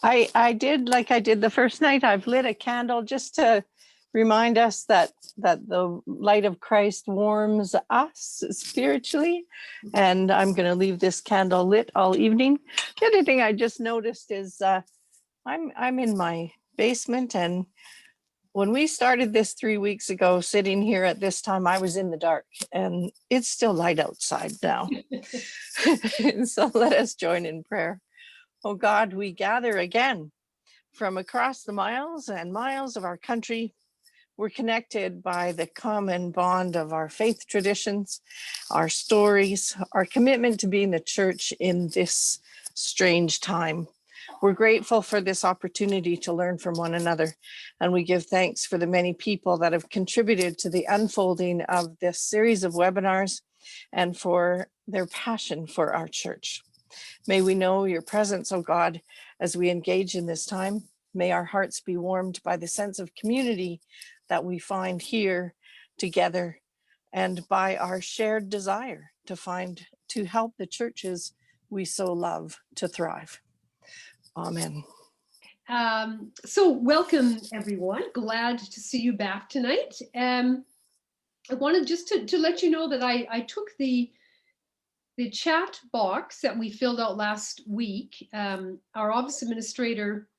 I did like I did the first night. I've lit a candle just to remind us that the light of Christ warms us spiritually. And I'm going to leave this candle lit all evening. The other thing I just noticed is I'm in my basement, and when we started this 3 weeks ago, sitting here at this time, I was in the dark, and it's still light outside now. So let us join in prayer. Oh God, we gather again from across the miles and miles of our country. We're connected by the common bond of our faith traditions, our stories, our commitment to being the church in this strange time. We're grateful for this opportunity to learn from one another, and we give thanks for the many people that have contributed to the unfolding of this series of webinars and for their passion for our church. May we know your presence, oh God, as we engage in this time. May our hearts be warmed by the sense of community that we find here together, and by our shared desire to help the churches we so love to thrive. Amen. So welcome, everyone. Glad to see you back tonight. I wanted just to let you know that I took the chat box that we filled out last week. Our office administrator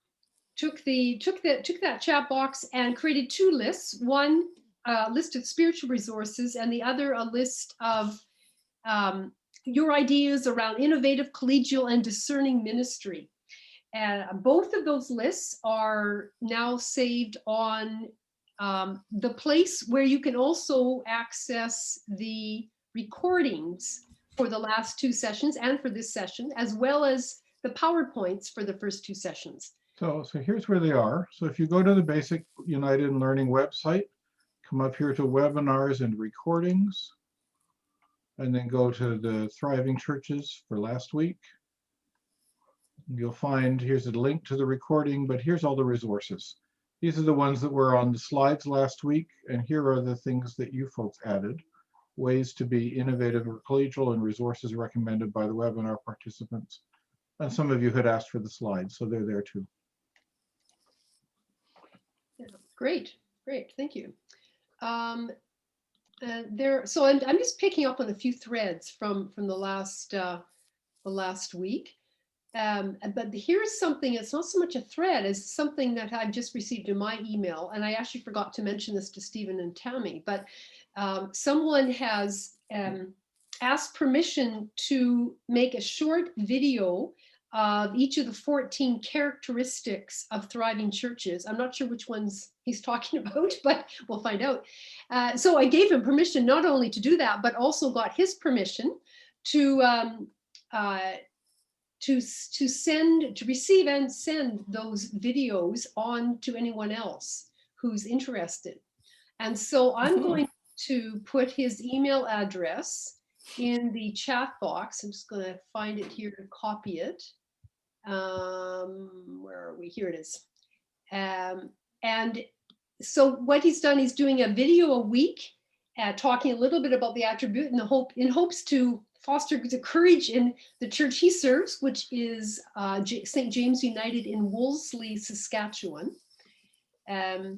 took that chat box and created two lists. One, a list of spiritual resources, and the other, a list of your ideas around innovative, collegial, and discerning ministry. Both of those lists are now saved on the place where you can also access the recordings for the last two sessions and for this session, as well as the PowerPoints for the first two sessions. So here's where they are. So if you go to the Basic United in Learning website, come up here to webinars and recordings, and then go to the Thriving Churches for last week. You'll find here's a link to the recording, but here's all the resources. These are the ones that were on the slides last week, and here are the things that you folks added. Ways to be innovative or collegial, and resources recommended by the webinar participants. And some of you had asked for the slides, so they're there too. Great, thank you. So I'm just picking up on a few threads from the last week. But here's something, it's not so much a thread as something that I've just received in my email, and I actually forgot to mention this to Stephen and Tammy, but someone has asked permission to make a short video of each of the 14 characteristics of thriving churches. I'm not sure which ones he's talking about, but we'll find out. So I gave him permission not only to do that, but also got his permission to receive and send those videos on to anyone else who's interested. And so I'm going to put his email address in the chat box. I'm just going to find it here to copy it. Where are we? Here it is. And so what he's done, he's doing a video a week, talking a little bit about the attribute in hopes to foster the courage in the church he serves, which is St. James United in Wolseley, Saskatchewan, to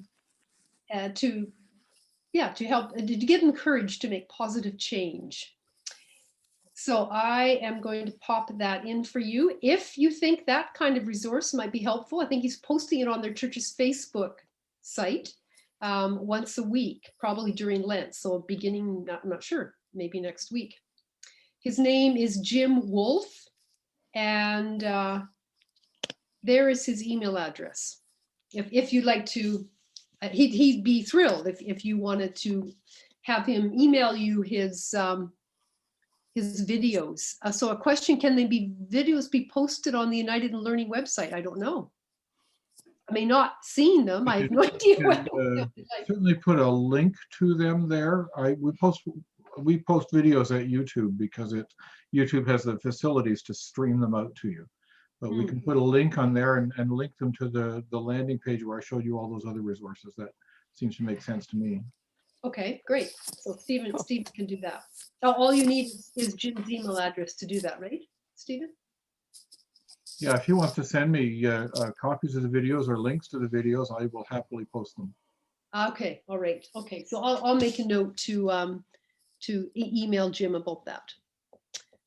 help, to give them courage to make positive change. So I am going to pop that in for you. If you think that kind of resource might be helpful, I think he's posting it on their church's Facebook site once a week, probably during Lent. So beginning, I'm not sure, maybe next week. His name is Jim Wolf, and there is his email address. If you'd like to, he'd be thrilled if you wanted to have him email you his videos. So a question, can videos be posted on the United in Learning website? I don't know. I may not seen them. I have no idea. Certainly put a link to them there. We post videos at YouTube because YouTube has the facilities to stream them out to you. But we can put a link on there and link them to the landing page where I showed you all those other resources. That seems to make sense to me. Okay, great. So Stephen can do that. All you need is Jim's email address to do that, right, Stephen? Yeah, if he wants to send me copies of the videos or links to the videos, I will happily post them. Okay, all right. Okay, so I'll make a note to email Jim about that.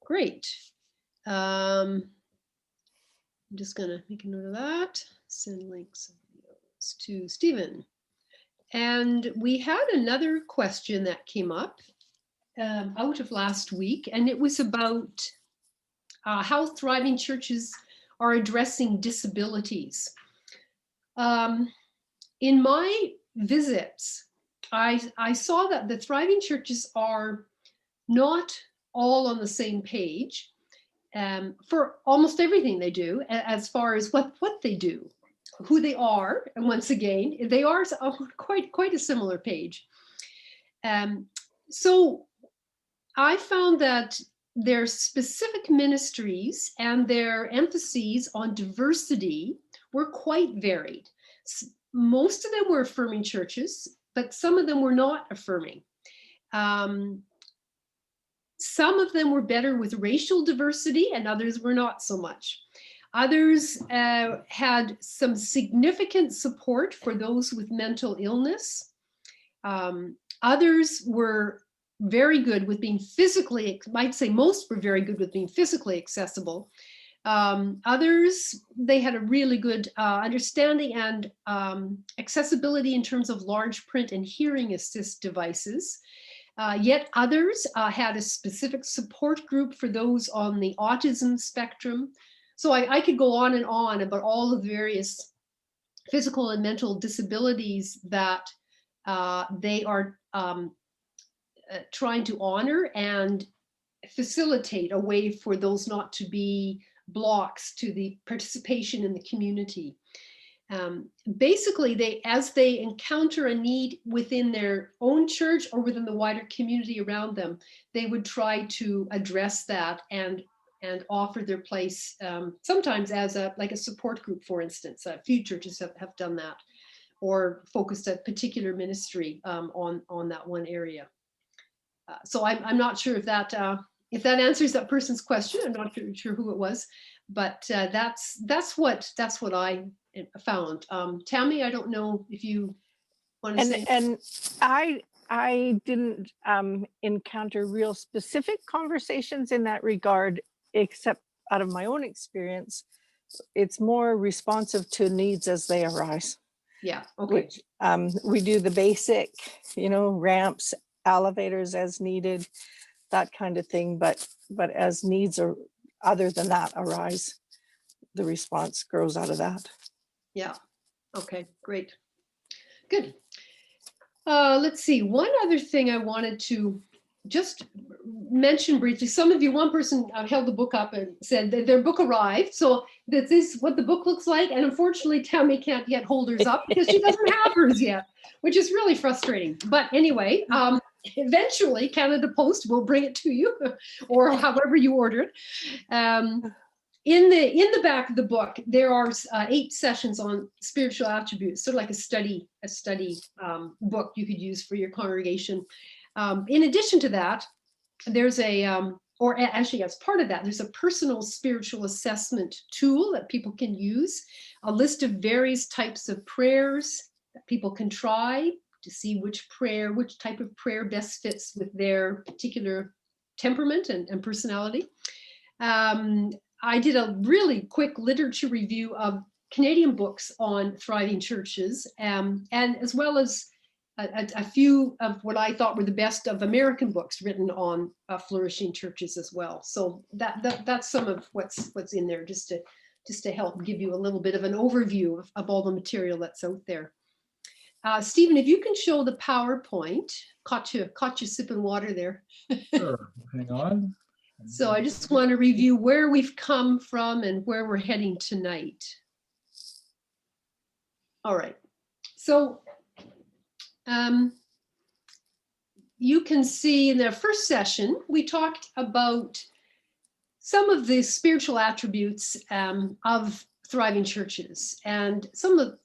Great. I'm just gonna make a note of that. Send links to Stephen. And we had another question that came up out of last week, and it was about how thriving churches are addressing disabilities. In my visits, I saw that the thriving churches are not all on the same page for almost everything they do, as far as what they do, who they are, and once again, they are on quite a similar page. So I found that their specific ministries and their emphases on diversity were quite varied. Most of them were affirming churches, but some of them were not affirming. Some of them were better with racial diversity and others were not so much. Others had some significant support for those with mental illness. Others were very good with being physically, might say most were very good with being physically accessible. Others, they had a really good understanding and accessibility in terms of large print and hearing assist devices. Yet others had a specific support group for those on the autism spectrum. So I could go on and on about all of the various physical and mental disabilities that they are trying to honor and facilitate a way for those not to be blocks to the participation in the community. Basically, as they encounter a need within their own church or within the wider community around them, they would try to address that and offer their place, sometimes as like a support group, for instance. A few churches have done that, or focused a particular ministry on that one area. So I'm not sure if that answers that person's question. I'm not sure who it was, but that's what I found. Tammy, I don't know if you want to say. And I didn't encounter real specific conversations in that regard, except out of my own experience. It's more responsive to needs as they arise. Yeah. Okay. Which we do the basic, ramps, elevators as needed, that kind of thing. But as needs or other than that arise, the response grows out of that. Yeah. Okay, great. Good. Let's see. One other thing I wanted to just mention briefly. Some of you, one person held the book up and said that their book arrived. So this is what the book looks like. And unfortunately, Tammy can't yet hold hers up because she doesn't have hers yet, which is really frustrating. But anyway, eventually Canada Post will bring it to you or however you order it. In the back of the book, there are 8 sessions on spiritual attributes, sort of like a study book you could use for your congregation. In addition to that, there's or actually as part of that, there's a personal spiritual assessment tool that people can use, a list of various types of prayers that people can try to see which type of prayer best fits with their particular temperament and personality. I did a really quick literature review of Canadian books on thriving churches, and as well as a few of what I thought were the best of American books written on flourishing churches as well. So that's some of what's in there, just to help give you a little bit of an overview of all the material that's out there. Stephen, if you can show the PowerPoint, caught you sipping water there. Sure, hang on. So I just want to review where we've come from and where we're heading tonight. All right. So you can see in the first session, we talked about some of the spiritual attributes of thriving churches. And so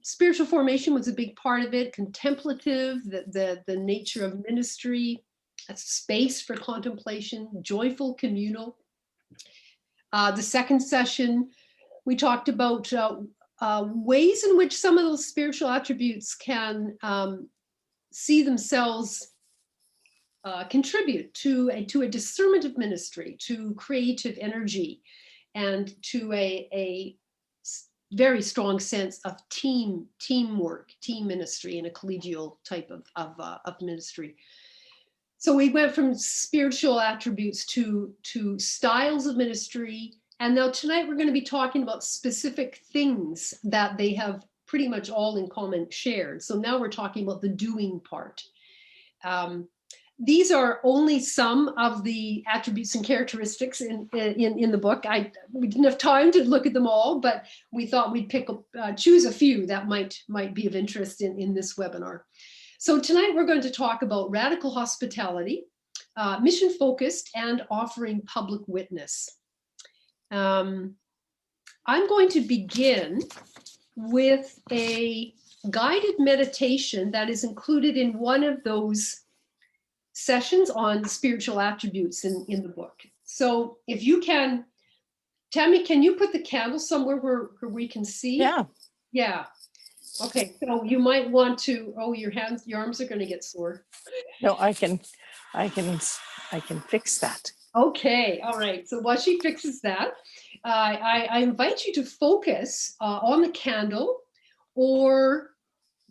spiritual formation was a big part of it, contemplative, the nature of ministry, a space for contemplation, joyful, communal. The second session, we talked about ways in which some of those spiritual attributes can see themselves contribute to a discernment of ministry, to creative energy, and to a very strong sense of teamwork, team ministry, and a collegial type of ministry. So we went from spiritual attributes to styles of ministry. And now tonight we're going to be talking about specific things that they have pretty much all in common shared. So now we're talking about the doing part. These are only some of the attributes and characteristics in the book. We didn't have time to look at them all, but we thought we'd choose a few that might be of interest in this webinar. So tonight we're going to talk about radical hospitality, mission focused, and offering public witness. I'm going to begin with a guided meditation that is included in one of those sessions on spiritual attributes in the book. So if you can, Tammy, can you put the candle somewhere where we can see? Yeah. Yeah. Okay, so you might want to, your arms are going to get sore. No, I can fix that. Okay, all right. So while she fixes that, I invite you to focus on the candle, or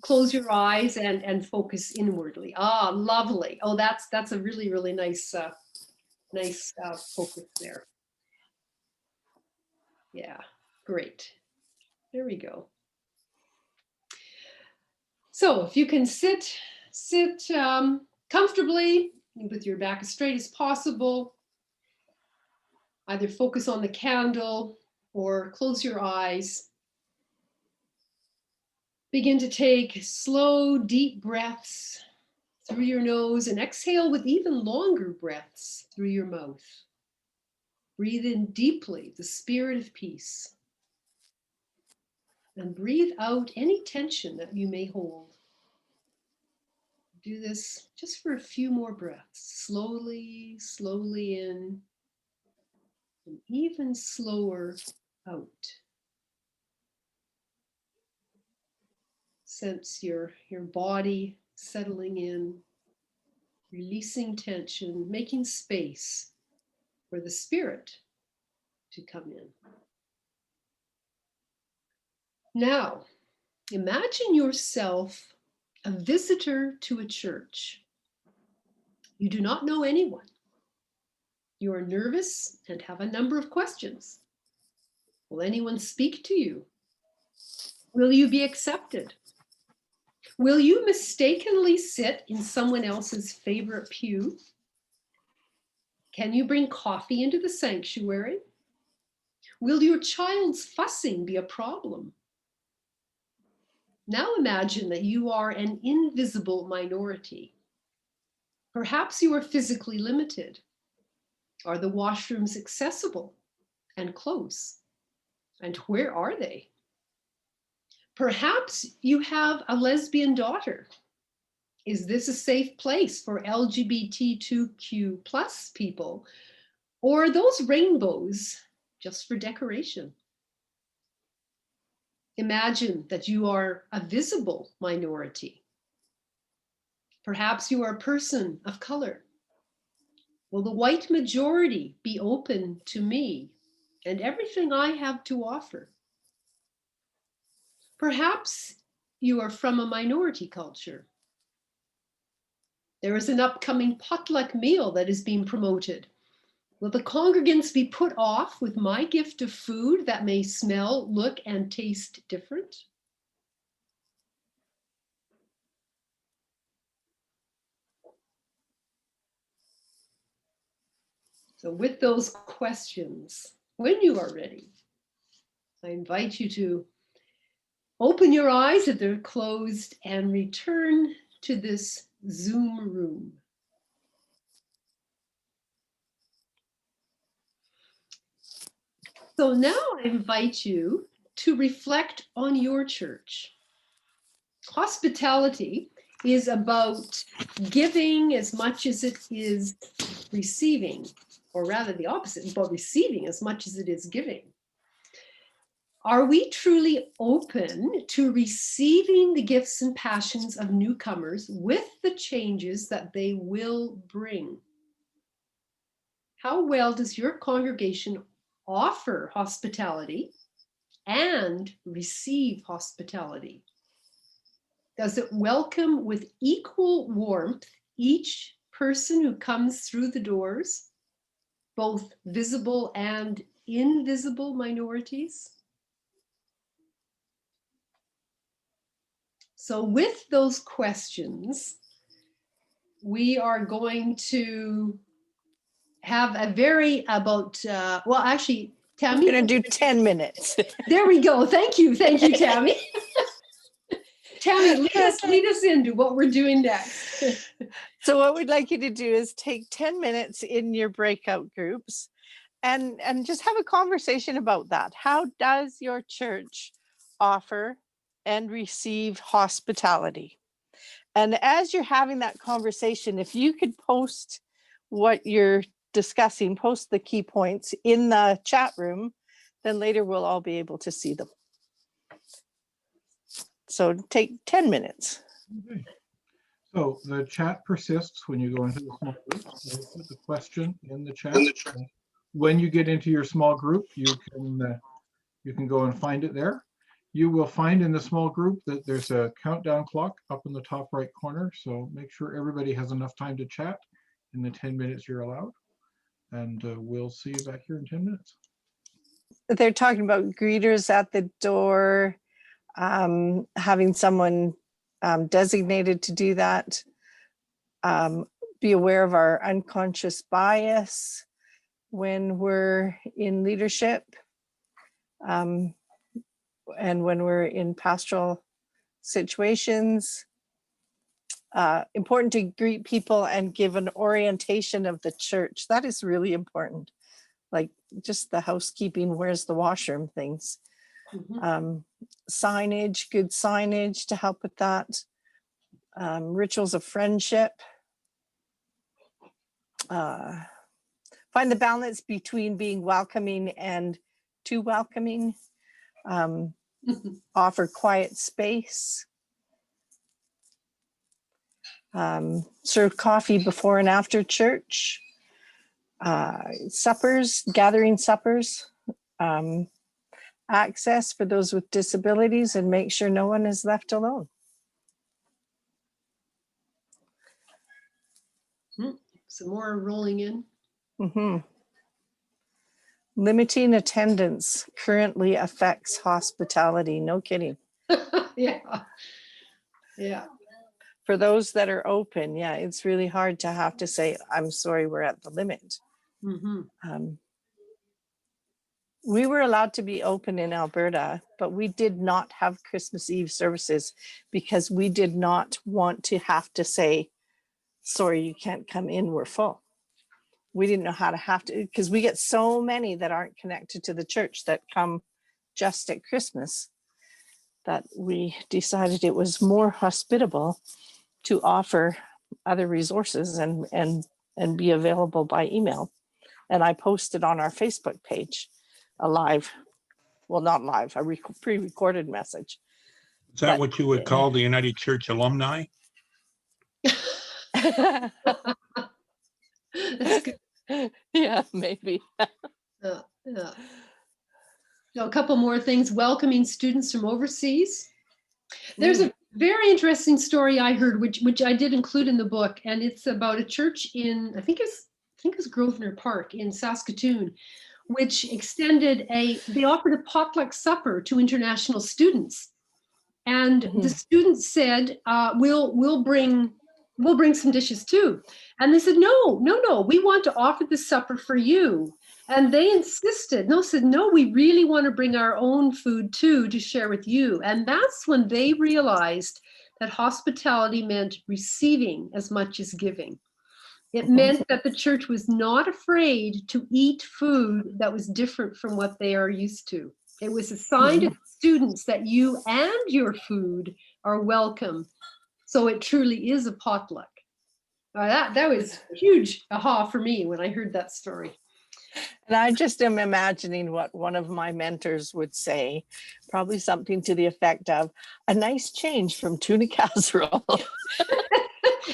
close your eyes and focus inwardly. Ah, lovely. Oh, that's a really, really nice focus there. Yeah, great. There we go. So if you can sit comfortably with your back as straight as possible, either focus on the candle or close your eyes. Begin to take slow, deep breaths through your nose and exhale with even longer breaths through your mouth. Breathe in deeply the spirit of peace. And breathe out any tension that you may hold. Do this just for a few more breaths. Slowly, slowly in, and even slower out. Sense your body settling in, releasing tension, making space for the spirit to come in. Now, imagine yourself a visitor to a church. You do not know anyone. You are nervous and have a number of questions. Will anyone speak to you? Will you be accepted? Will you mistakenly sit in someone else's favorite pew? Can you bring coffee into the sanctuary? Will your child's fussing be a problem? Now imagine that you are an invisible minority. Perhaps you are physically limited. Are the washrooms accessible and close? And where are they? Perhaps you have a lesbian daughter. Is this a safe place for LGBTQ+ people? Or are those rainbows just for decoration? Imagine that you are a visible minority. Perhaps you are a person of color. Will the white majority be open to me and everything I have to offer? Perhaps you are from a minority culture. There is an upcoming potluck meal that is being promoted. Will the congregants be put off with my gift of food that may smell, look, and taste different? So with those questions, when you are ready, I invite you to open your eyes if they're closed and return to this Zoom room. So now I invite you to reflect on your church. Hospitality is about giving as much as it is receiving, or rather the opposite, about receiving as much as it is giving. Are we truly open to receiving the gifts and passions of newcomers with the changes that they will bring? How well does your congregation offer hospitality and receive hospitality? Does it welcome with equal warmth each person who comes through the doors, both visible and invisible minorities? So with those questions, we are going to have a very well, actually, Tammy. I'm going to do 10 minutes. There we go. Thank you, Tammy. Tammy, lead us into what we're doing next. So what we'd like you to do is take 10 minutes in your breakout groups and just have a conversation about that. How does your church offer and receive hospitality? And as you're having that conversation, if you could post what you're discussing, post the key points in the chat room, then later we'll all be able to see them. So take 10 minutes. Okay. So the chat persists when you go into the small group. So put the question in the chat. When you get into your small group, you can go and find it there. You will find in the small group that there's a countdown clock up in the top right corner. So make sure everybody has enough time to chat in the 10 minutes you're allowed. And we'll see you back here in 10 minutes. They're talking about greeters at the door, having someone designated to do that. Be aware of our unconscious bias when we're in leadership. And when we're in pastoral situations. Important to greet people and give an orientation of the church. That is really important. Like just the housekeeping, where's the washroom things. Mm-hmm. Signage, good signage to help with that. Rituals of friendship. Find the balance between being welcoming and too welcoming. Offer quiet space. Serve coffee before and after church. Suppers, gathering suppers. Access for those with disabilities, and make sure no one is left alone. Some more rolling in. Mm-hmm. Limiting attendance currently affects hospitality. No kidding. Yeah. Yeah. For those that are open, yeah, it's really hard to have to say, I'm sorry, we're at the limit. Mm-hmm. We were allowed to be open in Alberta, but we did not have Christmas Eve services because we did not want to have to say, sorry, you can't come in, we're full. We didn't know how to have to, because we get so many that aren't connected to the church that come just at Christmas, that we decided it was more hospitable to offer other resources and be available by email. And I posted on our Facebook page a live, well, not live, a pre-recorded message. Is that what you would call the United Church alumni? That's good. Yeah, maybe. Yeah. So a couple more things. Welcoming students from overseas. There's a very interesting story I heard, which I did include in the book, and it's about a church in, I think it's Grosvenor Park in Saskatoon, which they offered a potluck supper to international students. And the students said, we'll bring some dishes too. And they said, no, we want to offer the supper for you. And they insisted, no, we really want to bring our own food too to share with you. And that's when they realized that hospitality meant receiving as much as giving. It meant that the church was not afraid to eat food that was different from what they are used to. It was a sign to students that you and your food are welcome. So it truly is a potluck. That was a huge aha for me when I heard that story. And I just am imagining what one of my mentors would say, probably something to the effect of a nice change from tuna casserole.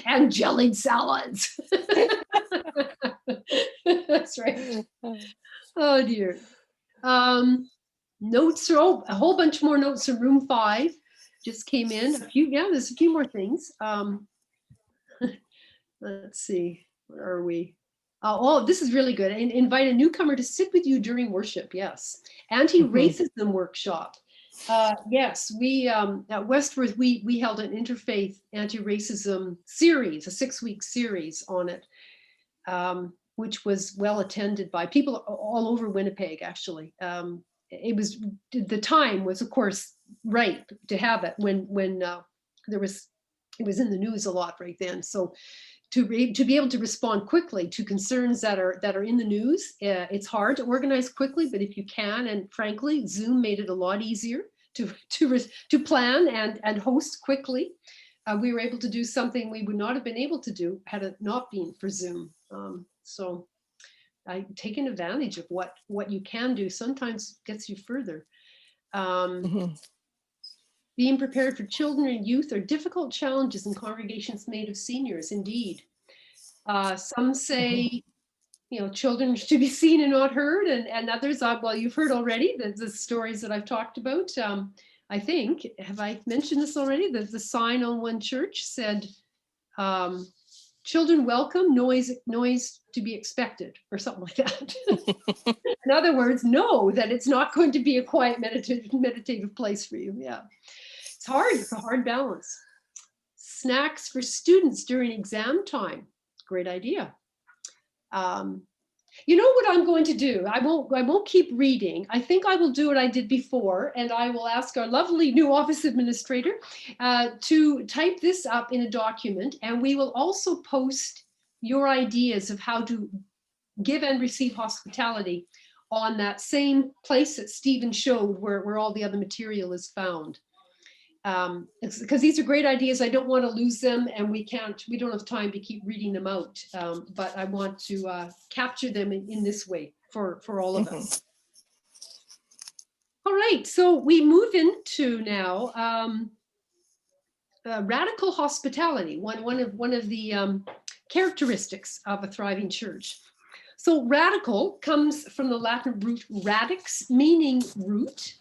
And jellied salads. That's right. Oh dear. Notes are a whole bunch more notes in room 5 just came in. There's a few more things. Let's see, where are we? This is really good. Invite a newcomer to sit with you during worship. Yes. Anti-racism workshop. Yes, we at Westworth, we held an interfaith anti-racism series, a 6-week series on it, which was well attended by people all over Winnipeg, actually. The time was, of course, ripe to have it when it was in the news a lot right then. So to be able to respond quickly to concerns that are in the news, it's hard to organize quickly, but if you can, and frankly, Zoom made it a lot easier to plan and host quickly. We were able to do something we would not have been able to do had it not been for Zoom. So I've taken advantage of what you can do. Sometimes gets you further. Being prepared for children and youth are difficult challenges in congregations made of seniors, indeed. Some say, children should be seen and not heard, and others, well, you've heard already the stories that I've talked about. I think, have I mentioned this already? The sign on one church said, children welcome, noise to be expected, or something like that. In other words, know that it's not going to be a quiet meditative place for you. Yeah. It's hard. It's a hard balance. Snacks for students during exam time. Great idea. You know what I'm going to do? I won't keep reading. I think I will do what I did before, and I will ask our lovely new office administrator to type this up in a document, and we will also post your ideas of how to give and receive hospitality on that same place that Stephen showed where all the other material is found. Because these are great ideas. I don't want to lose them, and we don't have time to keep reading them out. But I want to capture them in this way for all of us. All right, so we move into now radical hospitality, one of the characteristics of a thriving church. So radical comes from the Latin root radix, meaning root.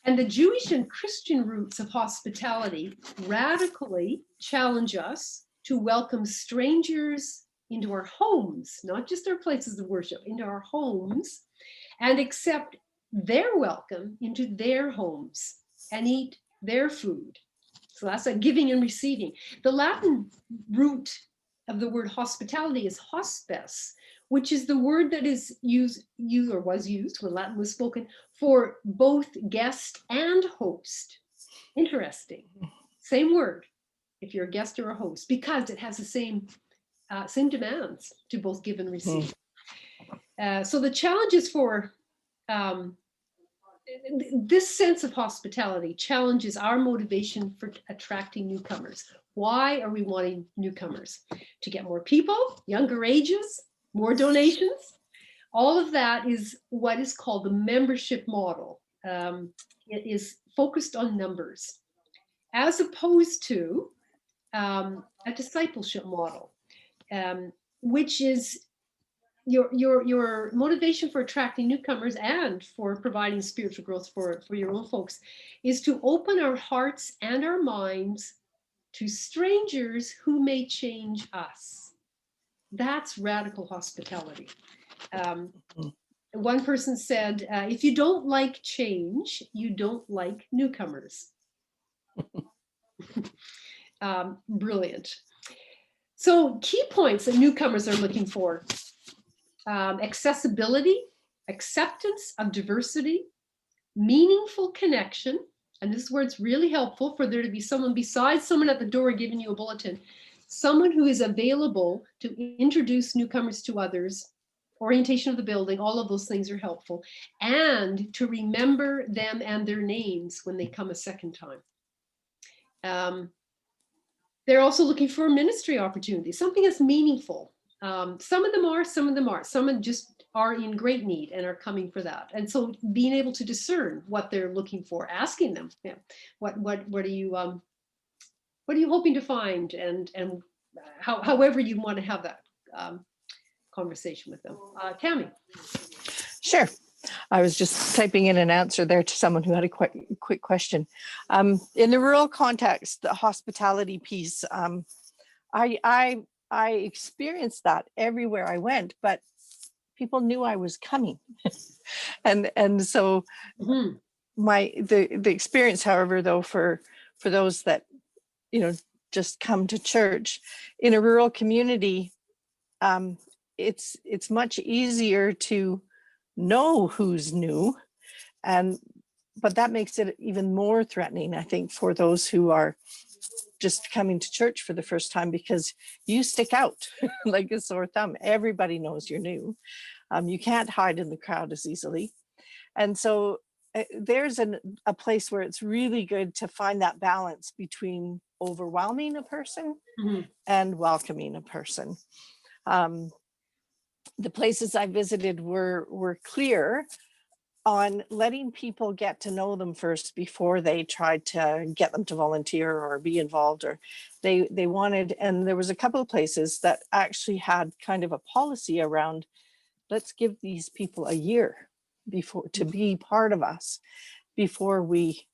And the Jewish and Christian roots of hospitality radically challenge us to welcome strangers into our homes, not just our places of worship, into our homes, and accept their welcome into their homes and eat their food. So that's a giving and receiving. The Latin root of the word hospitality is hospes, which is the word that is used or was used when Latin was spoken for both guest and host. Interesting. Same word if you're a guest or a host, because it has the same demands to both give and receive. So the challenges for this sense of hospitality challenges our motivation for attracting newcomers. Why are we wanting newcomers? To get more people, younger ages, more donations. All of that is what is called the membership model. It is focused on numbers, as opposed to a discipleship model, which is your motivation for attracting newcomers and for providing spiritual growth for your own folks is to open our hearts and our minds to strangers who may change us. That's radical hospitality. One person said, if you don't like change, you don't like newcomers. Brilliant. So key points that newcomers are looking for: accessibility, acceptance of diversity, meaningful connection, and this is where it's really helpful for there to be someone besides someone at the door giving you a bulletin, someone who is available to introduce newcomers to others, orientation of the building, all of those things are helpful, and to remember them and their names when they come a second time. They're also looking for ministry opportunities, something that's meaningful. Some of them are, some of them aren't. Some are just are in great need and are coming for that. And so being able to discern what they're looking for, asking them, yeah, what are you hoping to find, and however you want to have that conversation with them. Tammy. Sure. I was just typing in an answer there to someone who had a quick question. In the rural context, the hospitality piece, I experienced that everywhere I went, but people knew I was coming. and so the experience, however, though, for those that, just come to church in a rural community, it's much easier to know who's new, but that makes it even more threatening, I think, for those who are just coming to church for the first time, because you stick out like a sore thumb. Everybody knows you're new. You can't hide in the crowd as easily. And so there's a place where it's really good to find that balance between overwhelming a person and welcoming a person. The places I visited were clear on letting people get to know them first before they tried to get them to volunteer or be involved, or they wanted. And there was a couple of places that actually had kind of a policy around, let's give these people a year before to be part of us before we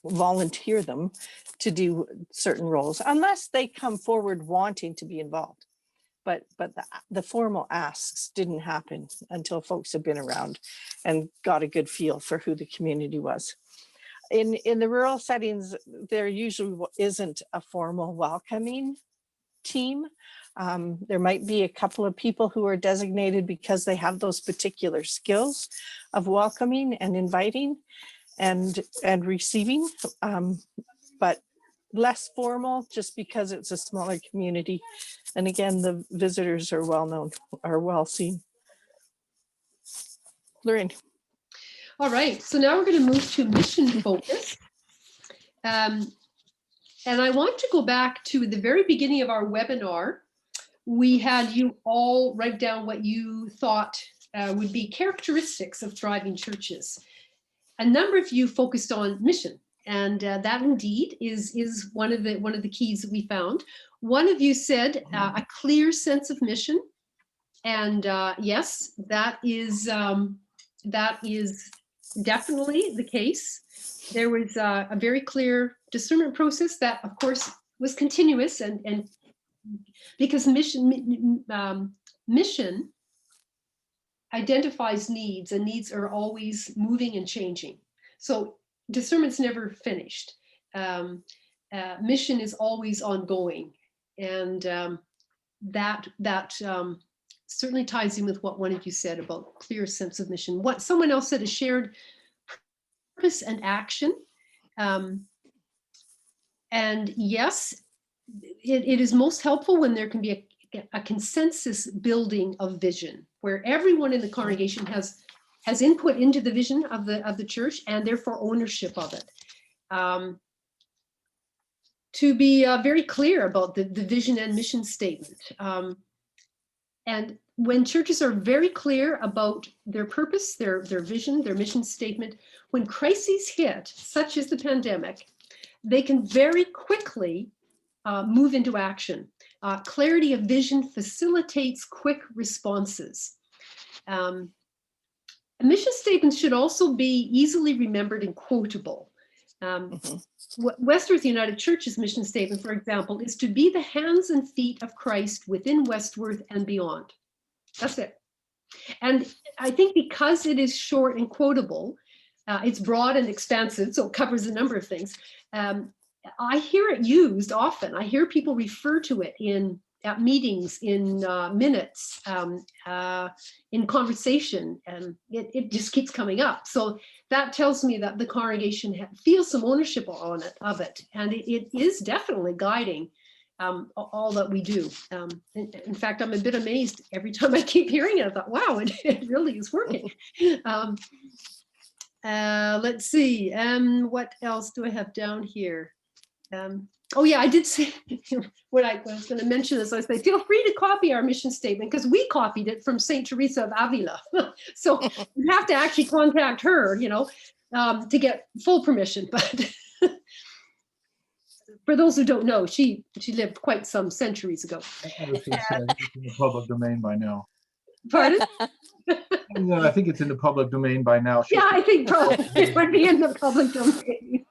volunteer them to do certain roles, unless they come forward wanting to be involved. But the formal asks didn't happen until folks had been around and got a good feel for who the community was. In the rural settings, there usually isn't a formal welcoming team. There might be a couple of people who are designated because they have those particular skills of welcoming and inviting and receiving, but less formal, just because it's a smaller community. And again, the visitors are well known, are well seen. Loraine. All right, so now we're going to move to mission focus. And I want to go back to the very beginning of our webinar. We had you all write down what you thought would be characteristics of thriving churches. A number of you focused on mission, and that indeed is one of the keys that we found. One of you said a clear sense of mission, and yes, that is definitely the case. There was a very clear discernment process that, of course, was continuous, and because mission identifies needs, and needs are always moving and changing. So discernment's never finished. Mission is always ongoing, and that certainly ties in with what one of you said about clear sense of mission. What someone else said is shared purpose and action. And yes, it is most helpful when there can be a consensus building of vision, where everyone in the congregation has input into the vision of the church, and therefore ownership of it. To be very clear about the vision and mission statement. And when churches are very clear about their purpose, their vision, their mission statement, when crises hit, such as the pandemic, they can very quickly move into action. Clarity of vision facilitates quick responses. Mission statements should also be easily remembered and quotable. Westworth United Church's mission statement, for example, is to be the hands and feet of Christ within Westworth and beyond. That's it. And I think because it is short and quotable, it's broad and expansive, so it covers a number of things. I hear it used often. I hear people refer to it at meetings, in minutes, in conversation, and it just keeps coming up. So that tells me that the congregation feels some ownership of it, and it is definitely guiding all that we do. In fact, I'm a bit amazed every time I keep hearing it. I thought, wow, it really is working. Let's see, what else do I have down here? Oh yeah, I did say when I was going to mention this, I said, feel free to copy our mission statement because we copied it from St. Teresa of Avila. So you have to actually contact her, to get full permission. But for those who don't know, she lived quite some centuries ago. I was going to say, I think it's in the public domain by now. Pardon? Yeah, I think it's in the public domain by now. Yeah, I think probably it would be in the public domain.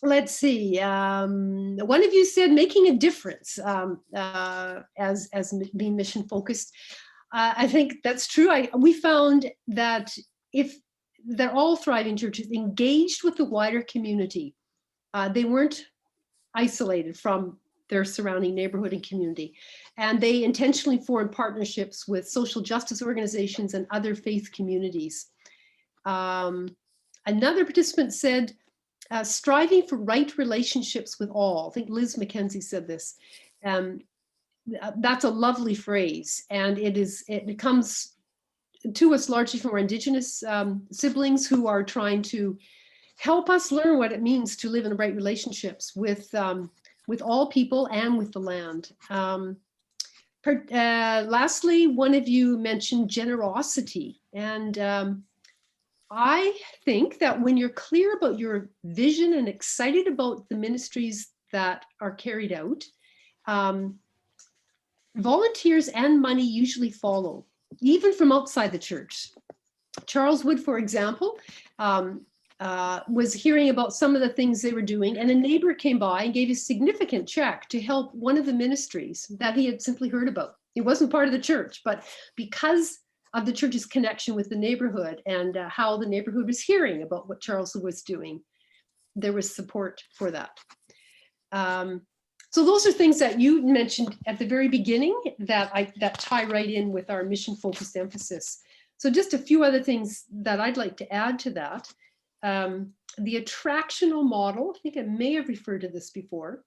Let's see. One of you said making a difference as being mission focused. I think that's true. We found that if they're all thriving churches engaged with the wider community, they weren't isolated from their surrounding neighborhood and community. And they intentionally formed partnerships with social justice organizations and other faith communities. Another participant said, striving for right relationships with all. I think Liz MacKenzie said this. That's a lovely phrase. And it comes to us largely from our Indigenous siblings who are trying to help us learn what it means to live in right relationships with all people and with the land. Lastly, one of you mentioned generosity. And I think that when you're clear about your vision and excited about the ministries that are carried out, volunteers and money usually follow, even from outside the church. Charles Wood, for example, was hearing about some of the things they were doing, and a neighbor came by and gave a significant check to help one of the ministries that he had simply heard about. It wasn't part of the church, but because of the church's connection with the neighborhood and how the neighborhood was hearing about what Charles was doing, there was support for that. So those are things that you mentioned at the very beginning that tie right in with our mission-focused emphasis. So just a few other things that I'd like to add to that. The attractional model, I think I may have referred to this before.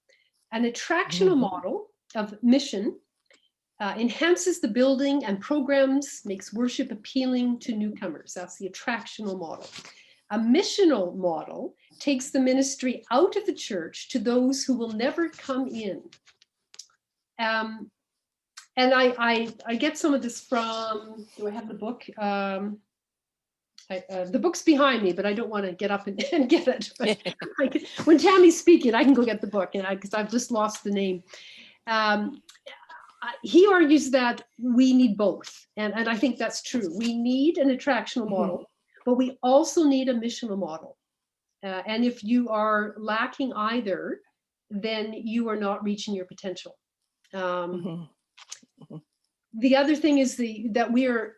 An attractional model of mission enhances the building and programs, makes worship appealing to newcomers. That's the attractional model. A missional model takes the ministry out of the church to those who will never come in. And I get some of this from, do I have the book? The book's behind me, but I don't want to get up and get it. But when Tammy's speaking, I can go get the book, and because I've just lost the name. He argues that we need both, and I think that's true. We need an attractional model, but we also need a missional model. And if you are lacking either, then you are not reaching your potential. The other thing is that we are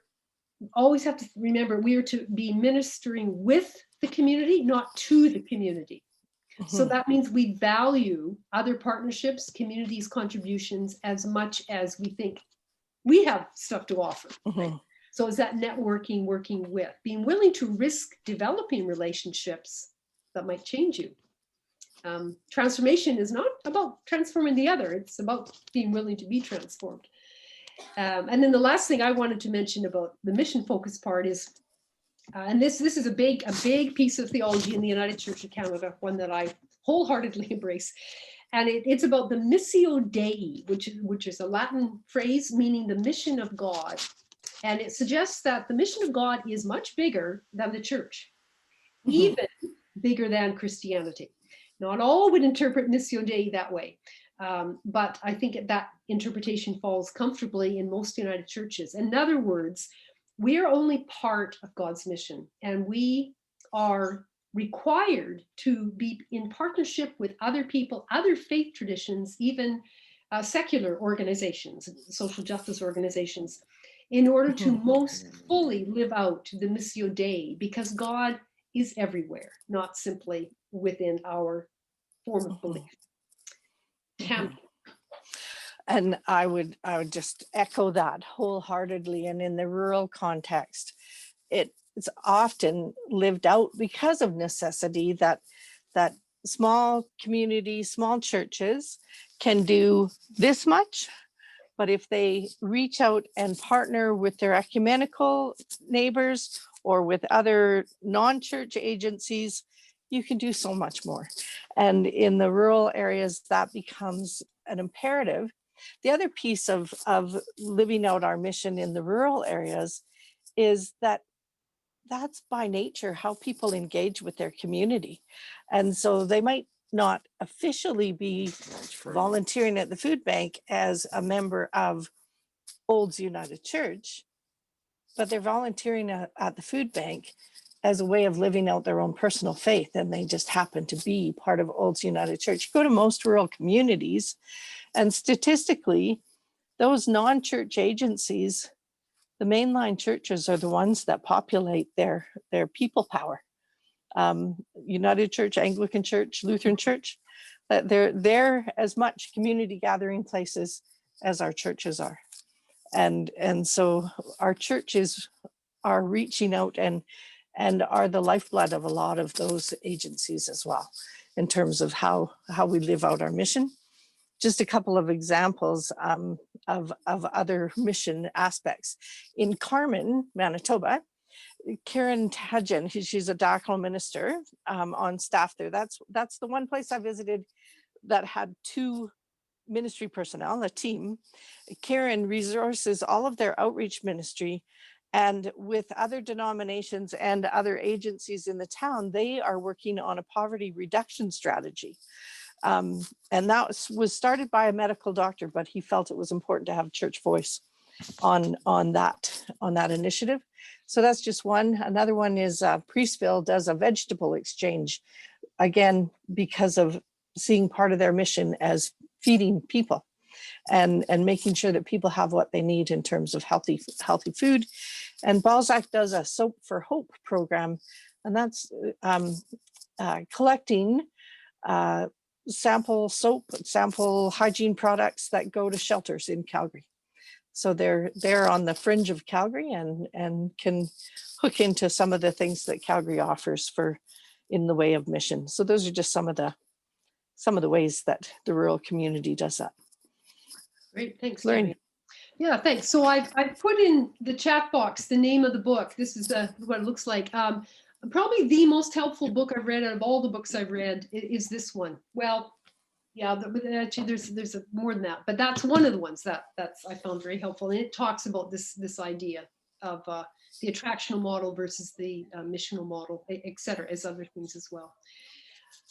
always have to remember we are to be ministering with the community, not to the community. So that means we value other partnerships, communities' contributions as much as we think we have stuff to offer. Right? So is that networking, working with, being willing to risk developing relationships that might change you. Transformation is not about transforming the other, it's about being willing to be transformed. And then the last thing I wanted to mention about the mission focus part is, and this is a big piece of theology in the United Church of Canada, one that I wholeheartedly embrace. And it's about the Missio Dei, which is a Latin phrase meaning the mission of God. And it suggests that the mission of God is much bigger than the church, even bigger than Christianity. Not all would interpret Missio Dei that way. But I think that interpretation falls comfortably in most United churches. In other words, we are only part of God's mission, and we are required to be in partnership with other people, other faith traditions, even secular organizations, social justice organizations, in order to most fully live out the Missio Dei, because God is everywhere, not simply within our form of belief. And I would just echo that wholeheartedly. And in the rural context, it's often lived out because of necessity that small communities, small churches can do this much. But if they reach out and partner with their ecumenical neighbors or with other non-church agencies, you can do so much more. And in the rural areas, that becomes an imperative. The other piece of living out our mission in the rural areas is that that's by nature how people engage with their community. And so they might not officially be volunteering at the food bank as a member of Olds United Church, but they're volunteering at the food bank as a way of living out their own personal faith. And they just happen to be part of Olds United Church. You go to most rural communities, and statistically, those non-church agencies, the mainline churches are the ones that populate their people power. United Church, Anglican Church, Lutheran Church, they're as much community gathering places as our churches are. And so our churches are reaching out and are the lifeblood of a lot of those agencies as well, in terms of how we live out our mission. Just a couple of examples of other mission aspects. In Carmen, Manitoba, Karen Tadgen, she's a diaconal minister on staff there. That's the one place I visited that had 2 ministry personnel, a team. Karen resources all of their outreach ministry, and with other denominations and other agencies in the town, they are working on a poverty reduction strategy. And that was started by a medical doctor, but he felt it was important to have church voice on that initiative. So that's just one. Another one is Priestville does a vegetable exchange, again, because of seeing part of their mission as feeding people and making sure that people have what they need in terms of healthy food. And Balzac does a Soap for Hope program, and that's collecting sample soap, sample hygiene products that go to shelters in Calgary. So they're on the fringe of Calgary and can hook into some of the things that Calgary offers for in the way of mission. So those are just some of the ways that the rural community does that. Great, thanks, Loraine. Tammy. Yeah, thanks. So I've put in the chat box the name of the book. This is what it looks like. Probably the most helpful book I've read out of all the books I've read is this one. Well, yeah, actually there's more than that, but that's one of the ones that's I found very helpful. And it talks about this idea of the attractional model versus the missional model, et cetera, as other things as well.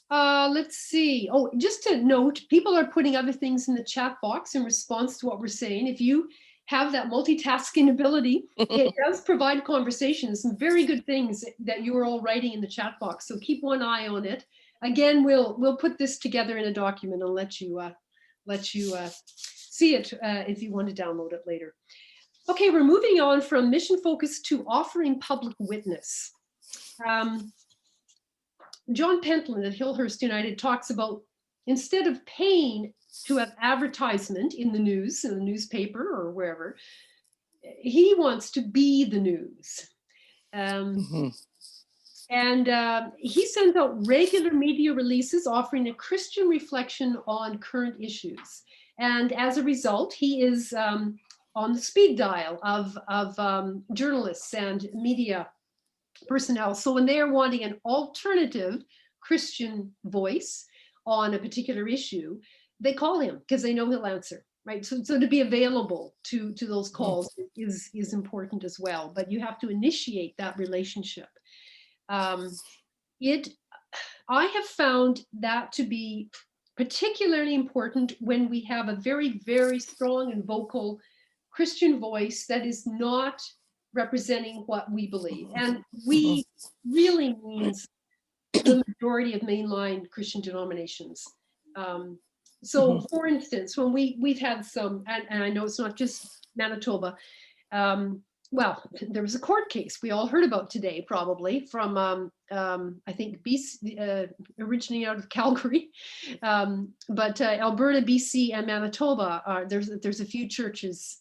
Let's see. Oh, just to note, people are putting other things in the chat box in response to what we're saying. If you have that multitasking ability, it does provide conversations, some very good things that you are all writing in the chat box. So keep one eye on it. Again, we'll put this together in a document and let you see it if you want to download it later. Okay, we're moving on from mission focus to offering public witness. John Pentland at Hillhurst United talks about, instead of paying to have advertisement in the news, in the newspaper or wherever, he wants to be the news. And he sends out regular media releases offering a Christian reflection on current issues. And as a result, he is on the speed dial of journalists and media personnel. So when they are wanting an alternative Christian voice on a particular issue, they call him because they know he'll answer, right? So to be available to those calls is important as well, but you have to initiate that relationship. I have found that to be particularly important when we have a very, very strong and vocal Christian voice that is not representing what we believe. And we really means the majority of mainline Christian denominations. So for instance, when we've had some, and I know it's not just Manitoba, well, there was a court case we all heard about today, probably from, I think, BC, originating out of Calgary, but Alberta, BC, and Manitoba, there's a few churches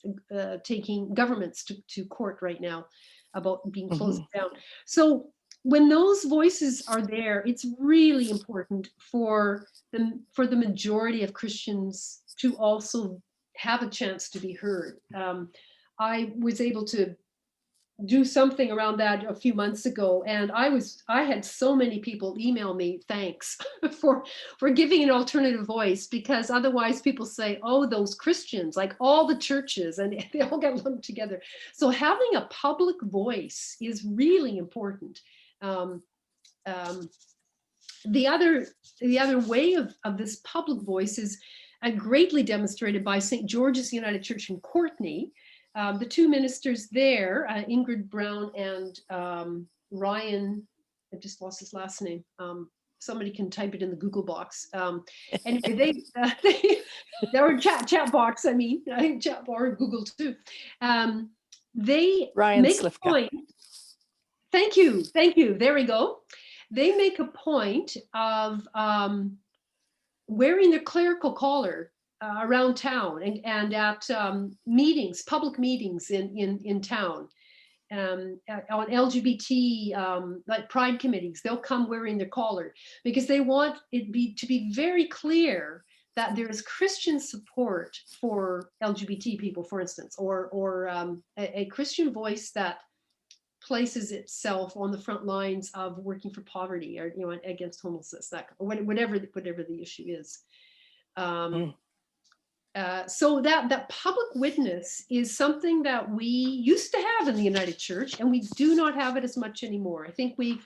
taking governments to court right now about being closed down. So when those voices are there, it's really important for the majority of Christians to also have a chance to be heard. I was able to do something around that a few months ago, and I had so many people email me thanks for giving an alternative voice, because otherwise people say, oh, those Christians, like all the churches, and they all get lumped together. So having a public voice is really important. The other way of this public voice is greatly demonstrated by St. George's United Church in Courtney. The two ministers there, Ingrid Brown and Ryan, I just lost his last name. Somebody can type it in the Google box. Anyway, they were chat box. I mean, I think chat or Google too. They Ryan make Slifka. a point. Thank you. There we go. They make a point of wearing their clerical collar around town and at meetings, public meetings in town, on LGBT like pride committees. They'll come wearing their collar because they want it to be very clear that there is Christian support for LGBT people, for instance, or a Christian voice that places itself on the front lines of working for poverty, or against homelessness, that whatever the issue is. So that public witness is something that we used to have in the United Church, and we do not have it as much anymore. I think we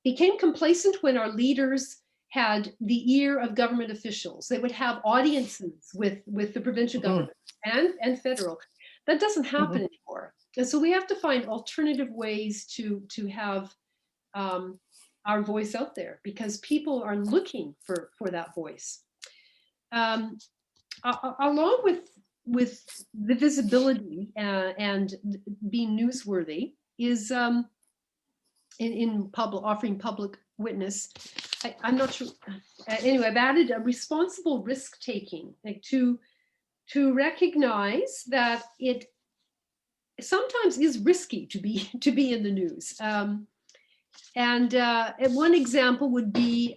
became complacent when our leaders had the ear of government officials. They would have audiences with the provincial government and federal. That doesn't happen anymore. And so we have to find alternative ways to have our voice out there, because people are looking for that voice. Along with the visibility and being newsworthy is in public, offering public witness. I'm not sure. Anyway, I've added a responsible risk taking, like to recognize that it sometimes is risky to be in the news. And one example would be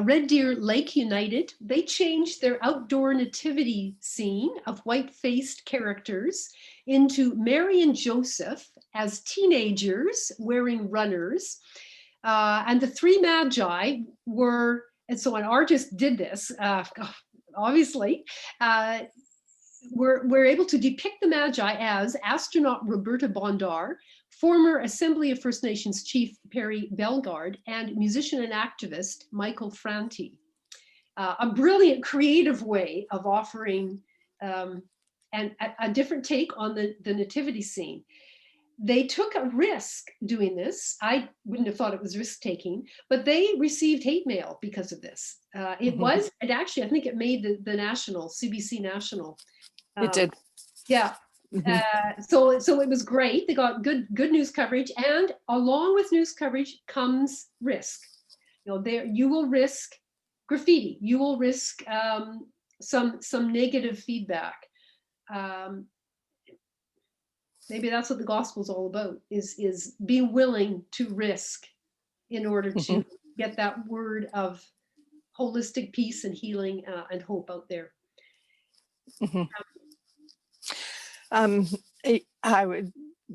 Red Deer Lake United. They changed their outdoor nativity scene of white-faced characters into Mary and Joseph as teenagers wearing runners. And the three magi were, and so an artist did this, obviously, we're able to depict the Magi as astronaut Roberta Bondar, former Assembly of First Nations Chief Perry Bellegarde, and musician and activist Michael Franti. A brilliant creative way of offering a different take on the nativity scene. They took a risk doing this. I wouldn't have thought it was risk-taking, but they received hate mail because of this. It actually, I think it made the national, CBC National. It did. Yeah. So it was great. They got good news coverage, and along with news coverage comes risk. There you will risk graffiti. You will risk some negative feedback. Maybe that's what the gospel is all about: is being willing to risk in order to get that word of holistic peace and healing and hope out there.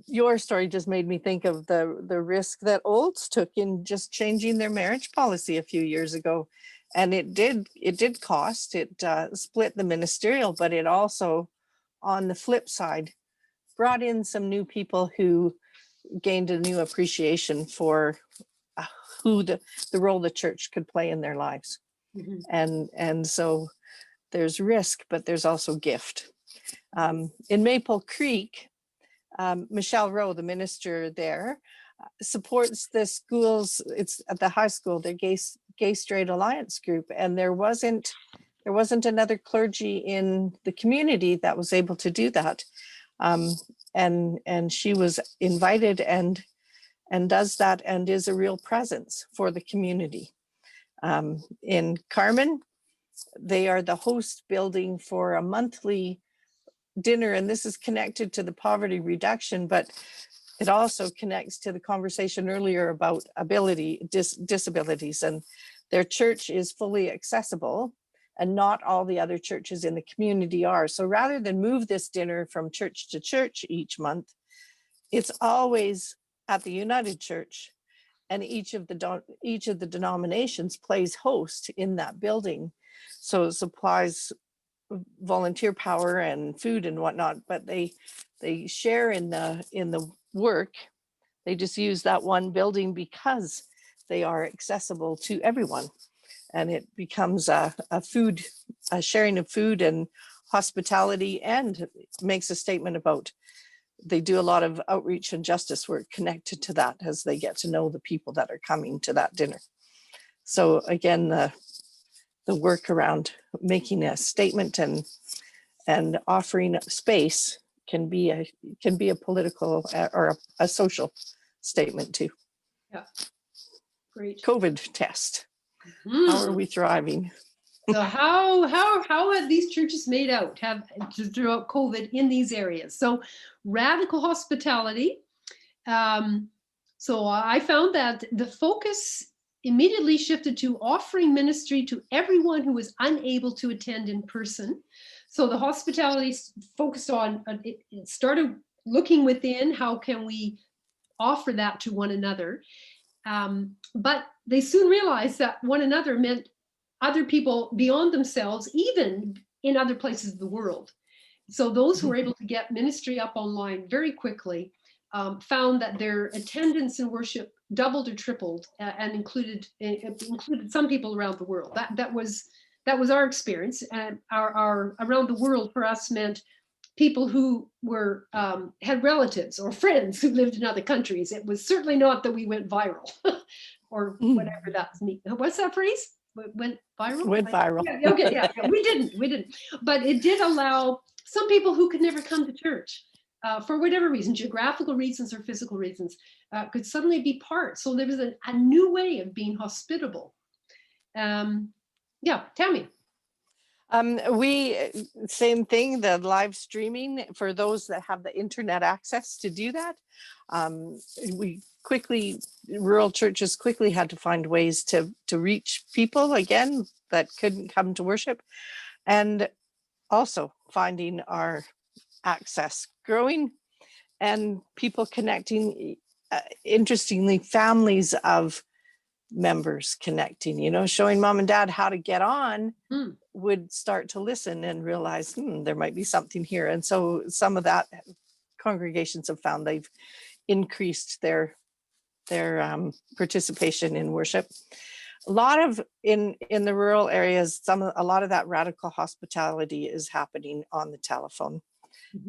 Your story just made me think of the risk that Olds took in just changing their marriage policy a few years ago, and it did cost. It split the ministerial, but it also, on the flip side, brought in some new people who gained a new appreciation for who the role the church could play in their lives. And so there's risk, but there's also gift. In Maple Creek, Michelle Rowe, the minister there, supports the schools. It's at the high school, their Gay Straight Alliance group, and there wasn't another clergy in the community that was able to do that. And she was invited and does that, and is a real presence for the community. In Carmen, they are the host building for a monthly dinner, and this is connected to the poverty reduction, but it also connects to the conversation earlier about disabilities, and their church is fully accessible and not all the other churches in the community are. So rather than move this dinner from church to church each month, it's always at the United Church, and each of the denominations plays host in that building. So it supplies volunteer power and food and whatnot, but they share in the work. They just use that one building because they are accessible to everyone, and it becomes a sharing of food and hospitality, and makes a statement about, they do a lot of outreach and justice work connected to that as they get to know the people that are coming to that dinner. So again, the work around making a statement and offering space can be a political or a social statement too. Yeah, great. COVID test. How are we thriving? So how have these churches made out throughout COVID in these areas? So radical hospitality. So I found that the focus immediately shifted to offering ministry to everyone who was unable to attend in person. So the hospitality focused on, it started looking within, how can we offer that to one another? But they soon realized that one another meant other people beyond themselves, even in other places of the world. So those who were able to get ministry up online very quickly found that their attendance in worship doubled or tripled, and included some people around the world. That was our experience. And our around the world for us meant people who were had relatives or friends who lived in other countries. It was certainly not that we went viral or whatever that's mean. What's that phrase? Went viral? Went viral. Yeah, okay, yeah, we didn't. But it did allow some people who could never come to church for whatever reason, geographical reasons or physical reasons, could suddenly be part. So there was a new way of being hospitable. Yeah, Tammy. Same thing, the live streaming for those that have the internet access to do that. Rural churches quickly had to find ways to reach people again that couldn't come to worship, and also finding our access growing and people connecting. Interestingly, families of members connecting, showing mom and dad how to get on, would start to listen and realize there might be something here. And so some of that congregations have found they've increased their participation in worship. A lot of in the rural areas, a lot of that radical hospitality is happening on the telephone,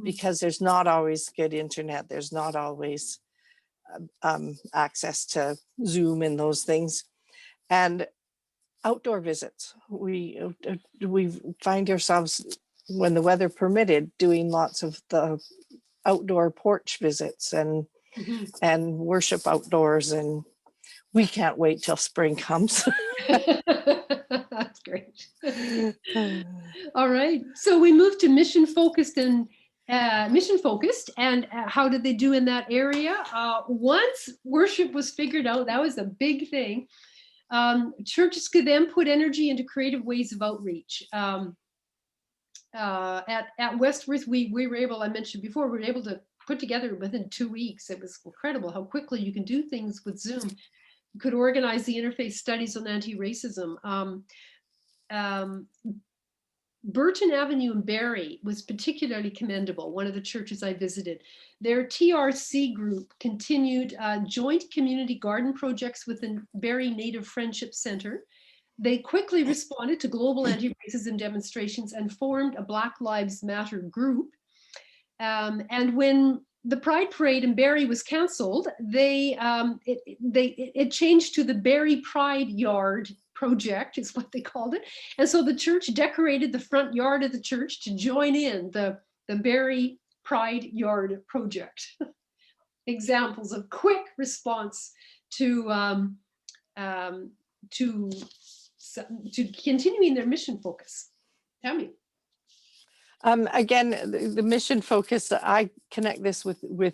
because there's not always good internet. There's not always access to Zoom and those things. And outdoor visits, we find ourselves, when the weather permitted, doing lots of the outdoor porch visits and worship outdoors, and we can't wait till spring comes. That's great. All right, so we moved to mission focused, and how did they do in that area? Once worship was figured out, that was a big thing. Churches could then put energy into creative ways of outreach. At Westworth, we were able, I mentioned before, we were able to put together within 2 weeks. It was incredible how quickly you can do things with Zoom. You could organize the interfaith studies on anti-racism. Burton Avenue in Barrie was particularly commendable, one of the churches I visited. Their TRC group continued joint community garden projects with the Barrie Native Friendship Center. They quickly responded to global anti-racism demonstrations and formed a Black Lives Matter group. And when the Pride Parade in Barrie was canceled, it changed to the Barrie Pride Yard Project, is what they called it. And so the church decorated the front yard of the church to join in the Barrie Pride Yard Project. Examples of quick response to continuing their mission focus. Tammy. Again, the mission focus, I connect this with the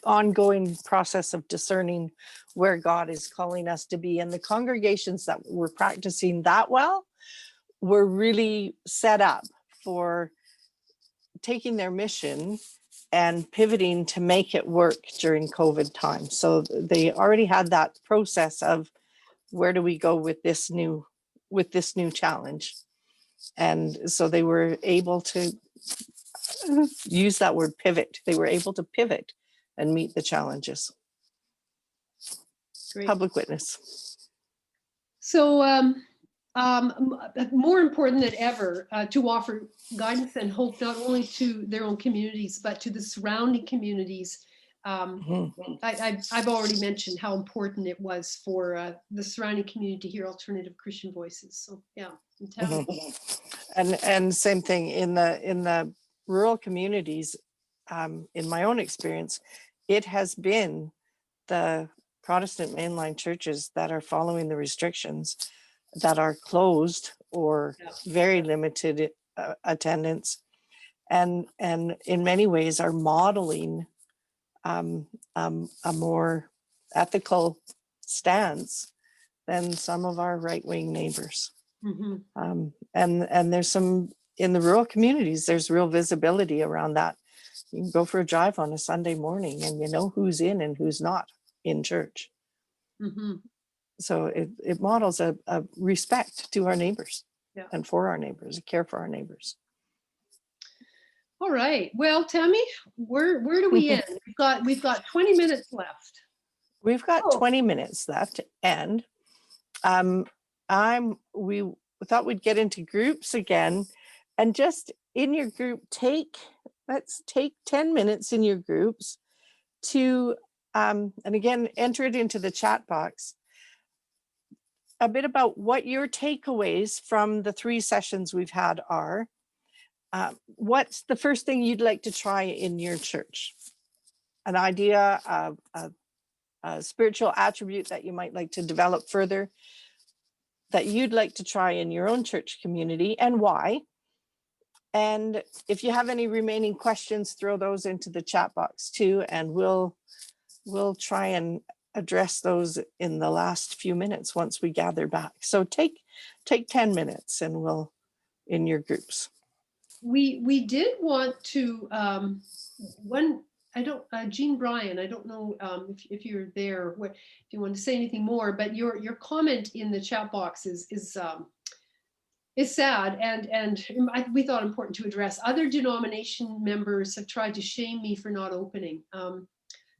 ongoing process of discerning where God is calling us to be. And the congregations that were practicing that well were really set up for taking their mission and pivoting to make it work during COVID time. So they already had that process of where do we go with this new challenge. And so they were able to use that word pivot. They were able to pivot and meet the challenges. Great. Public witness. So more important than ever to offer guidance and hope not only to their own communities, but to the surrounding communities. I've already mentioned how important it was for the surrounding community to hear alternative Christian voices. So yeah. And same thing in the rural communities. In my own experience, it has been the Protestant mainline churches that are following the restrictions, that are closed or very limited attendance, and in many ways are modeling a more ethical stance than some of our right-wing neighbors. And there's some in the rural communities, there's real visibility around that. You can go for a drive on a Sunday morning and you know who's in and who's not in church. So it models a respect to our neighbors and for our neighbors, a care for our neighbors. All right. Well, Tammy, where do we end? We've got 20 minutes left. We've got 20 minutes left, and we thought we'd get into groups again, and just in your group, let's take 10 minutes in your groups to and again, enter it into the chat box, a bit about what your takeaways from the 3 sessions we've had are. What's the first thing you'd like to try in your church? An idea, a spiritual attribute that you might like to develop further, that you'd like to try in your own church community, and why? And if you have any remaining questions, throw those into the chat box too, and we'll try and address those in the last few minutes once we gather back. So take 10 minutes and we'll in your groups. We did want to Jean Bryan, I don't know if you're there, if you want to say anything more, but your comment in the chat box is sad, and we thought important to address. Other denomination members have tried to shame me for not opening.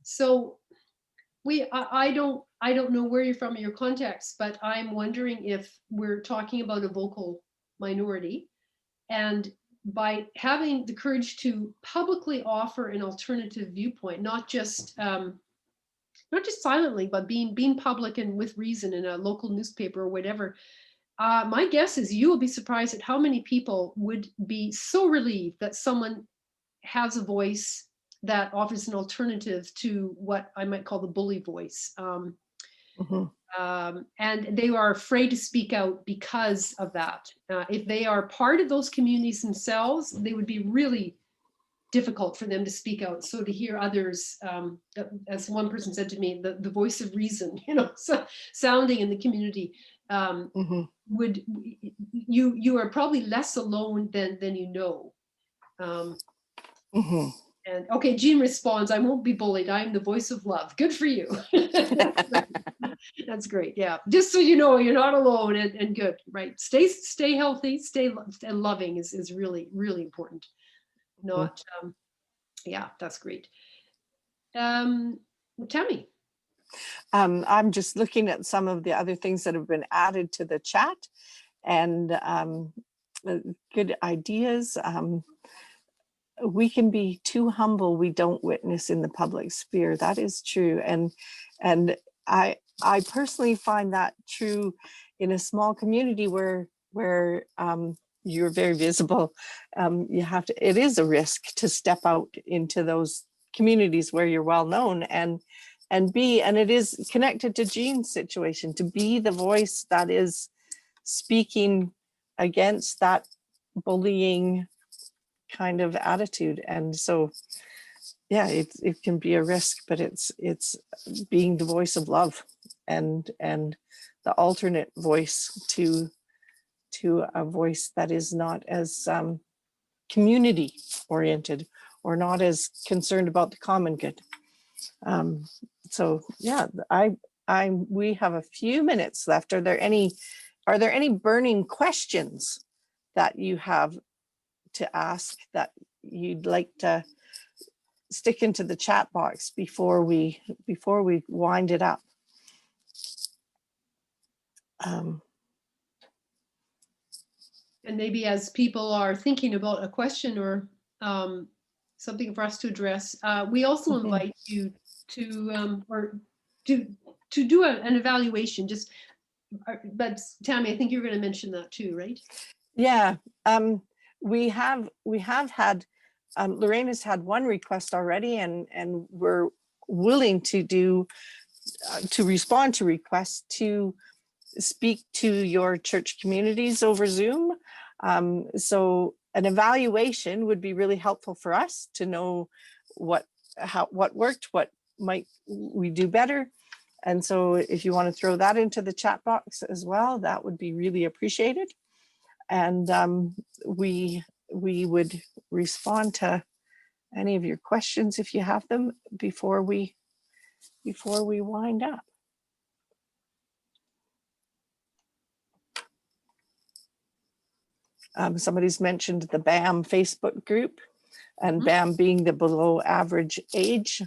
So I don't know where you're from in your context, but I'm wondering if we're talking about a vocal minority, and by having the courage to publicly offer an alternative viewpoint, not just silently, but being public and with reason in a local newspaper or whatever. My guess is you will be surprised at how many people would be so relieved that someone has a voice that offers an alternative to what I might call the bully voice. And they are afraid to speak out because of that. If they are part of those communities themselves, they would be really difficult for them to speak out. So to hear others, as one person said to me, the voice of reason, sounding in the community, would you are probably less alone than you know. And okay, Jean responds, I won't be bullied. I am the voice of love. Good for you. That's great. Yeah. Just so you know, you're not alone, and good, right? Stay healthy, stay loving is really, really important. Not, yeah, that's great. Tammy. I'm just looking at some of the other things that have been added to the chat, and good ideas. We can be too humble. We don't witness in the public sphere. That is true. And I personally find that true in a small community where you're very visible. It is a risk to step out into those communities where you're well known and it is connected to Jean's situation, to be the voice that is speaking against that bullying kind of attitude. And so yeah, it can be a risk, but it's being the voice of love and the alternate voice to a voice that is not as community oriented or not as concerned about the common good. So yeah, we have a few minutes left. Are there any burning questions that you have to ask that you'd like to stick into the chat box before we wind it up? And maybe as people are thinking about a question or something for us to address, we also invite you to do an evaluation. But Tammy, I think you're going to mention that too, right? Yeah, we have had, Loraine has had one request already, and we're willing to respond to requests to speak to your church communities over Zoom. So an evaluation would be really helpful for us to know what worked, what might we do better. And so if you want to throw that into the chat box as well, that would be really appreciated. And we would respond to any of your questions if you have them before we wind up. Somebody's mentioned the BAM Facebook group, and BAM being the below average age.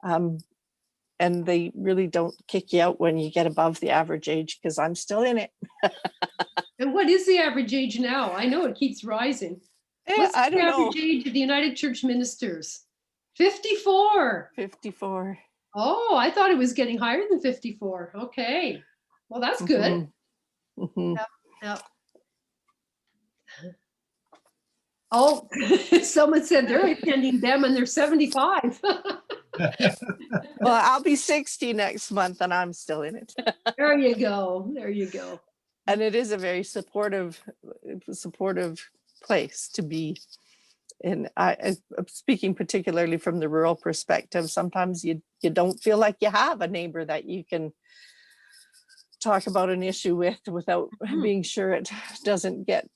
And they really don't kick you out when you get above the average age, because I'm still in it. And what is the average age now? I know it keeps rising. What's I don't the know. average age of the United Church Ministers? 54. 54. Oh, I thought it was getting higher than 54. Okay. Well, that's good. Yep. Oh, someone said they're attending them and they're 75. Well, I'll be 60 next month and I'm still in it. There you go. There you go. And it is a very supportive place to be in. I'm speaking particularly from the rural perspective. Sometimes you don't feel like you have a neighbor that you can talk about an issue with without being sure it doesn't get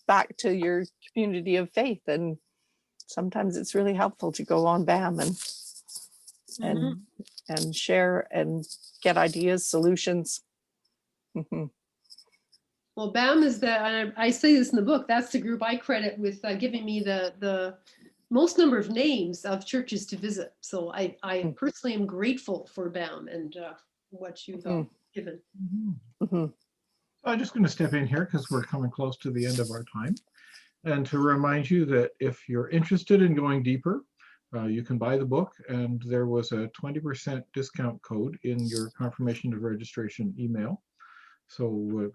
back to your community of faith. And sometimes it's really helpful to go on BAM and share and get ideas, solutions. Well, BAM is and I say this in the book, that's the group I credit with giving me the most number of names of churches to visit. So I personally am grateful for BAM and what you've given. I'm just going to step in here because we're coming close to the end of our time. And to remind you that if you're interested in going deeper, you can buy the book, and there was a 20% discount code in your confirmation of registration email. So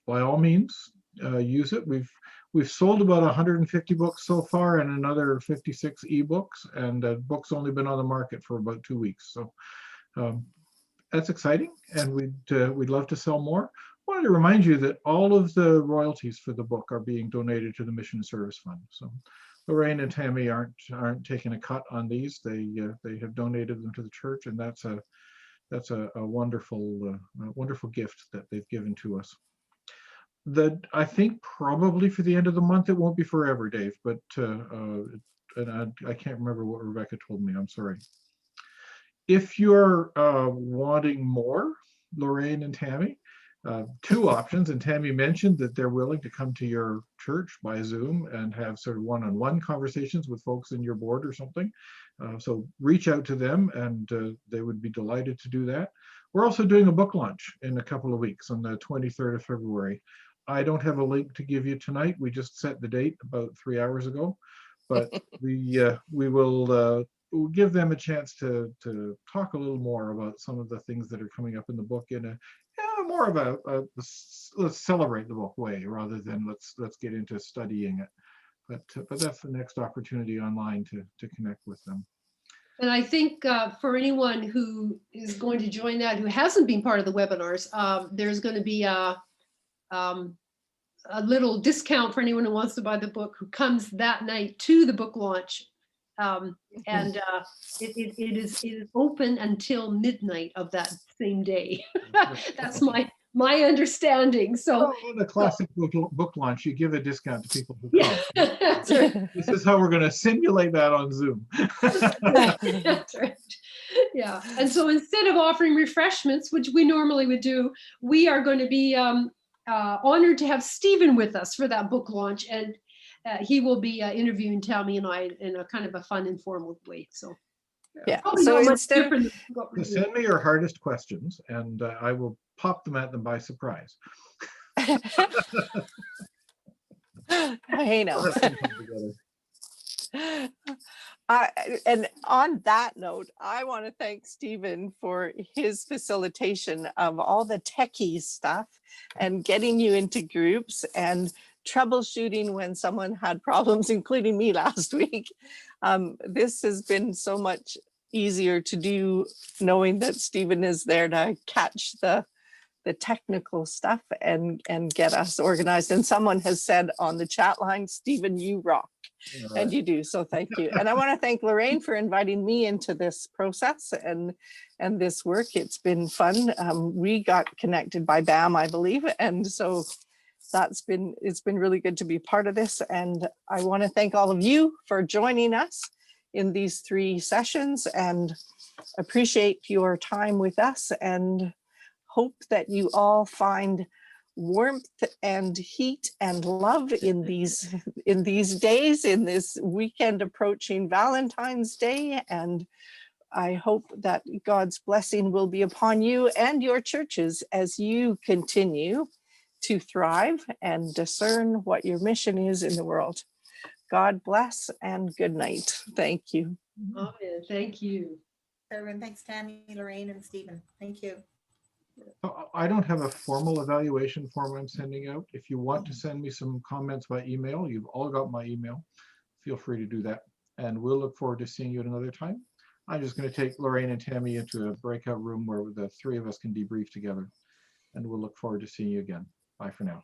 by all means, use it. We've sold about 150 books so far and another 56 ebooks, and the book's only been on the market for about 2 weeks. So that's exciting, and we'd love to sell more. I wanted to remind you that all of the royalties for the book are being donated to the Mission Service Fund. So Loraine and Tammy aren't taking a cut on these. They have donated them to the church, and that's a wonderful wonderful gift that they've given to us. I think probably for the end of the month, it won't be forever, Dave, but and I can't remember what Rebecca told me. I'm sorry. If you're wanting more, Loraine and Tammy, two options, and Tammy mentioned that they're willing to come to your church by Zoom and have sort of one-on-one conversations with folks in your board or something. So reach out to them, and they would be delighted to do that. We're also doing a book launch in a couple of weeks on the 23rd of February. I don't have a link to give you tonight. We just set the date about 3 hours ago, but we will we'll give them a chance to talk a little more about some of the things that are coming up in the book in a more of a let's celebrate the book way rather than let's get into studying it. But that's the next opportunity online to connect with them. And I think for anyone who is going to join that, who hasn't been part of the webinars, there's going to be a little discount for anyone who wants to buy the book who comes that night to the book launch. And it is open until midnight of that same day. That's my my understanding. So Oh, the classic book launch, you give a discount to people who yeah, come. that's right. This is how we're going to simulate that on Zoom. That's right. Yeah. And so instead of offering refreshments, which we normally would do, we are going to be honored to have Stephen with us for that book launch. And he will be interviewing Tammy and I in a kind of a fun, informal way. So Yeah. probably So not much instead, different than what we're So doing. send me your hardest questions and I will pop them at them by surprise. I know. We'll have some fun together. And on that note, I want to thank Stephen for his facilitation of all the techie stuff and getting you into groups and troubleshooting when someone had problems, including me last week. This has been so much easier to do knowing that Stephen is there to catch the technical stuff and get us organized. And someone has said on the chat line, Stephen, you rock. All And right. you do, so thank you. And I want to thank Loraine for inviting me into this process and this work. It's been fun. We got connected by BAM, I believe, and so it's been really good to be part of this. And I want to thank all of you for joining us in these 3 sessions and appreciate your time with us and hope that you all find warmth and heat and love in these days, in this weekend approaching Valentine's Day. And I hope that God's blessing will be upon you and your churches as you continue to thrive and discern what your mission is in the world. God bless and good night. Thank you. Amen. Thank you. Everyone, thanks, Tammy, Loraine, and Stephen. Thank you. I don't have a formal evaluation form I'm sending out. If you want to send me some comments by email, you've all got my email. Feel free to do that. And we'll look forward to seeing you at another time. I'm just going to take Loraine and Tammy into a breakout room where the 3 of us can debrief together. And we'll look forward to seeing you again. Bye for now.